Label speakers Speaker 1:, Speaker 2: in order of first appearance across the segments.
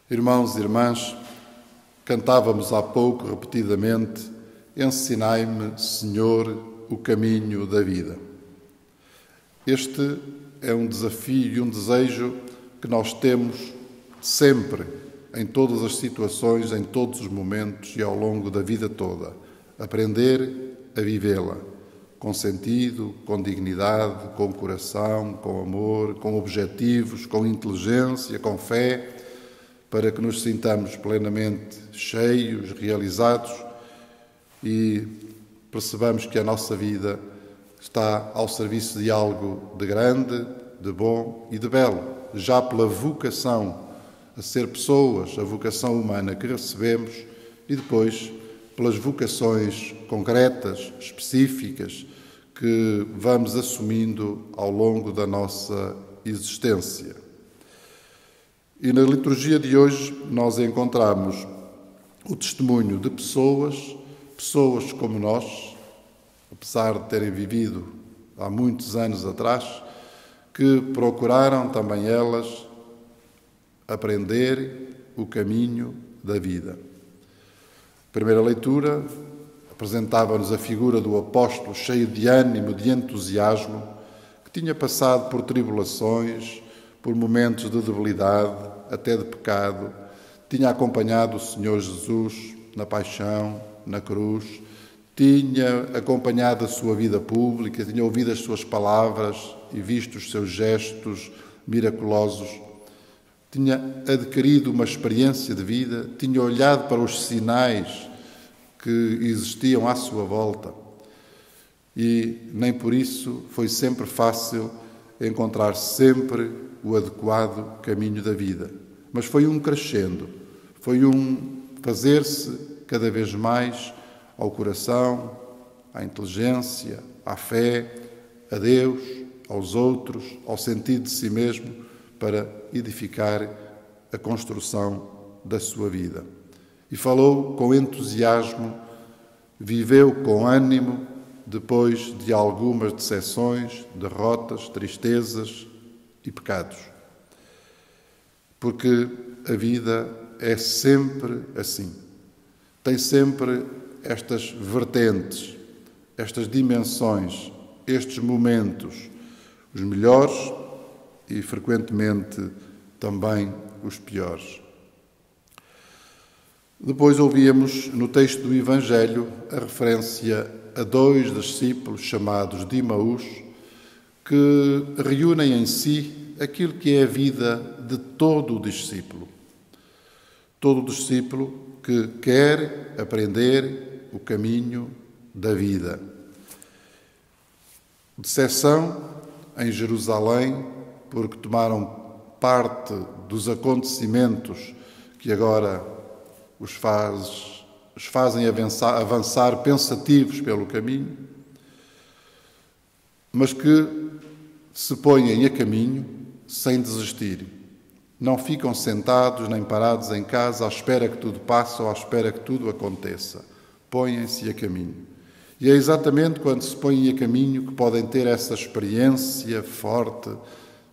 Speaker 1: Irmãos e irmãs, cantávamos há pouco repetidamente: ensinai-me, Senhor, o caminho da vida. Este é um desafio e um desejo que nós temos sempre, em todas as situações, em todos os momentos e ao longo da vida toda. Aprender a vivê-la com sentido, com dignidade, com coração, com amor, com objetivos, com inteligência, com fé, para que nos sintamos plenamente cheios, realizados e percebamos que a nossa vida está ao serviço de algo de grande, de bom e de belo, já pela vocação a ser pessoas, a vocação humana que recebemos e depois pelas vocações concretas, específicas, que vamos assumindo ao longo da nossa existência. E na liturgia de hoje nós encontramos o testemunho de pessoas como nós, apesar de terem vivido há muitos anos atrás, que procuraram também elas aprender o caminho da vida. A primeira leitura apresentava-nos a figura do apóstolo cheio de ânimo, de entusiasmo, que tinha passado por tribulações, por momentos de debilidade, até de pecado, tinha acompanhado o Senhor Jesus na paixão, na cruz, tinha acompanhado a sua vida pública, tinha ouvido as suas palavras e visto os seus gestos miraculosos, tinha adquirido uma experiência de vida, tinha olhado para os sinais que existiam à sua volta e nem por isso foi sempre fácil encontrar sempre o adequado caminho da vida. Mas foi um crescendo, foi um fazer-se cada vez mais ao coração, à inteligência, à fé, a Deus, aos outros, ao sentido de si mesmo, para edificar a construção da sua vida. E falou com entusiasmo, viveu com ânimo, depois de algumas decepções, derrotas, tristezas e pecados. Porque a vida é sempre assim. Tem sempre estas vertentes, estas dimensões, estes momentos, os melhores e, frequentemente, também os piores. Depois ouvíamos no texto do Evangelho a referência a dois discípulos chamados de Emaús, que reúnem em si aquilo que é a vida de todo o discípulo. Todo o discípulo que quer aprender o caminho da vida. Decepção em Jerusalém, porque tomaram parte dos acontecimentos que agora os fazem avançar pensativos pelo caminho, mas que se põem a caminho sem desistir. Não ficam sentados nem parados em casa à espera que tudo passe ou à espera que tudo aconteça. Põem-se a caminho. E é exatamente quando se põem a caminho que podem ter essa experiência forte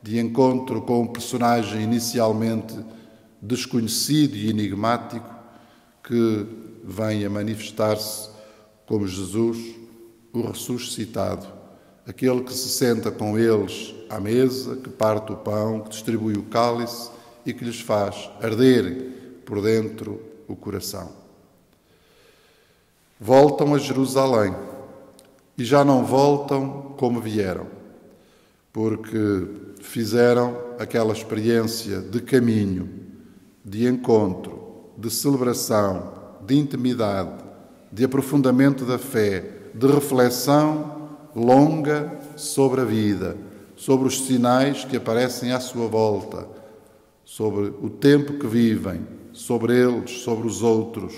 Speaker 1: de encontro com um personagem inicialmente desconhecido e enigmático que vem a manifestar-se como Jesus, o ressuscitado, aquele que se senta com eles à mesa, que parte o pão, que distribui o cálice e que lhes faz arder por dentro o coração. Voltam a Jerusalém e já não voltam como vieram, porque fizeram aquela experiência de caminho, de encontro, de celebração, de intimidade, de aprofundamento da fé, de reflexão longa sobre a vida, sobre os sinais que aparecem à sua volta, sobre o tempo que vivem, sobre eles, sobre os outros.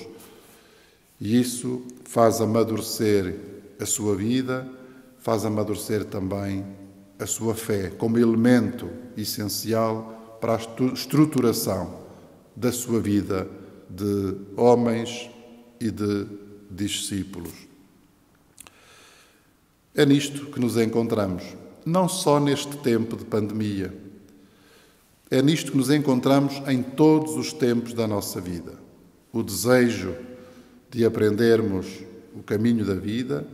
Speaker 1: E isso faz amadurecer a sua vida, faz amadurecer também a sua fé, como elemento essencial para a estruturação da sua vida de homens e de discípulos. É nisto que nos encontramos, não só neste tempo de pandemia. É nisto que nos encontramos em todos os tempos da nossa vida. O desejo de aprendermos o caminho da vida,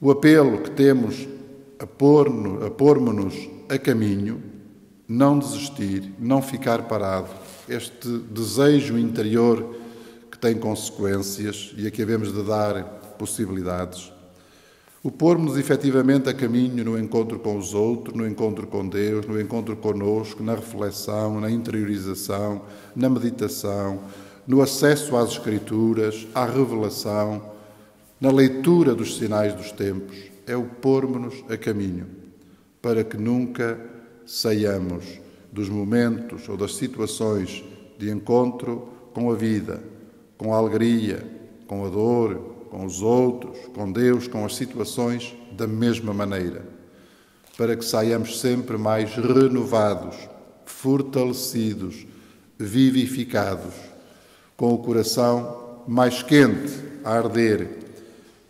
Speaker 1: o apelo que temos a pormos-nos a caminho, não desistir, não ficar parado. Este desejo interior que tem consequências e a que havemos de dar possibilidades. O pormos efetivamente a caminho no encontro com os outros, no encontro com Deus, no encontro conosco, na reflexão, na interiorização, na meditação, no acesso às Escrituras, à revelação, na leitura dos sinais dos tempos. É o pormos-nos a caminho, para que nunca saiamos dos momentos ou das situações de encontro com a vida, com a alegria, com a dor, com os outros, com Deus, com as situações, da mesma maneira, para que saiamos sempre mais renovados, fortalecidos, vivificados, com o coração mais quente a arder,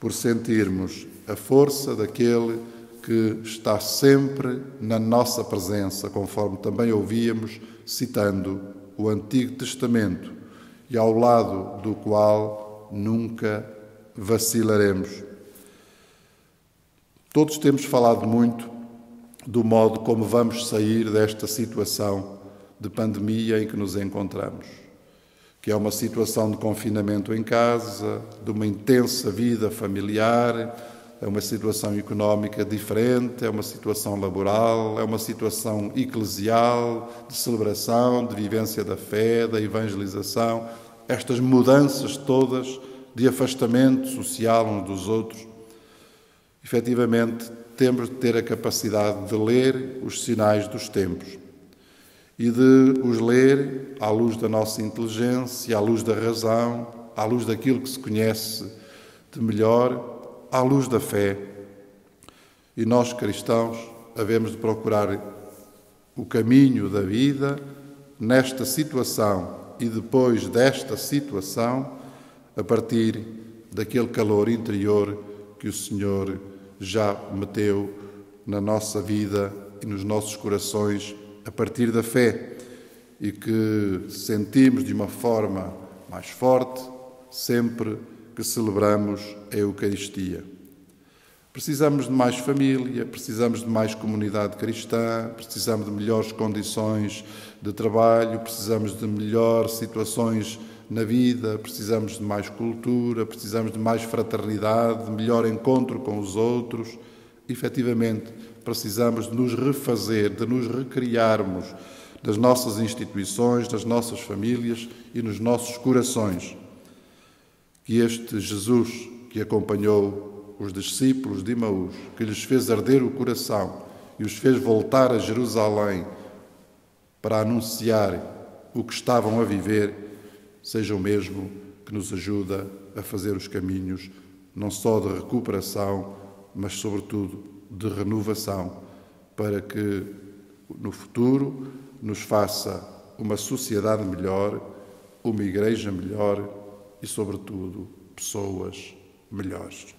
Speaker 1: por sentirmos a força daquele que está sempre na nossa presença, conforme também ouvíamos, citando o Antigo Testamento, e ao lado do qual nunca vacilaremos. Todos temos falado muito do modo como vamos sair desta situação de pandemia em que nos encontramos, que é uma situação de confinamento em casa, de uma intensa vida familiar, é uma situação económica diferente, é uma situação laboral, é uma situação eclesial, de celebração, de vivência da fé, da evangelização, estas mudanças todas de afastamento social uns dos outros. Efetivamente, temos de ter a capacidade de ler os sinais dos tempos e de os ler à luz da nossa inteligência, à luz da razão, à luz daquilo que se conhece de melhor, à luz da fé. E nós, cristãos, havemos de procurar o caminho da vida nesta situação e depois desta situação, a partir daquele calor interior que o Senhor já meteu na nossa vida e nos nossos corações, a partir da fé, e que sentimos de uma forma mais forte sempre que celebramos a Eucaristia. Precisamos de mais família, precisamos de mais comunidade cristã, precisamos de melhores condições de trabalho, precisamos de melhores situações na vida, precisamos de mais cultura, precisamos de mais fraternidade, de melhor encontro com os outros. Efetivamente, precisamos de nos refazer, de nos recriarmos das nossas instituições, das nossas famílias e nos nossos corações. Que este Jesus que acompanhou os discípulos de Emaús, que lhes fez arder o coração e os fez voltar a Jerusalém para anunciar o que estavam a viver, seja o mesmo que nos ajuda a fazer os caminhos, não só de recuperação, mas sobretudo de renovação, para que no futuro nos faça uma sociedade melhor, uma igreja melhor e, sobretudo, pessoas melhores.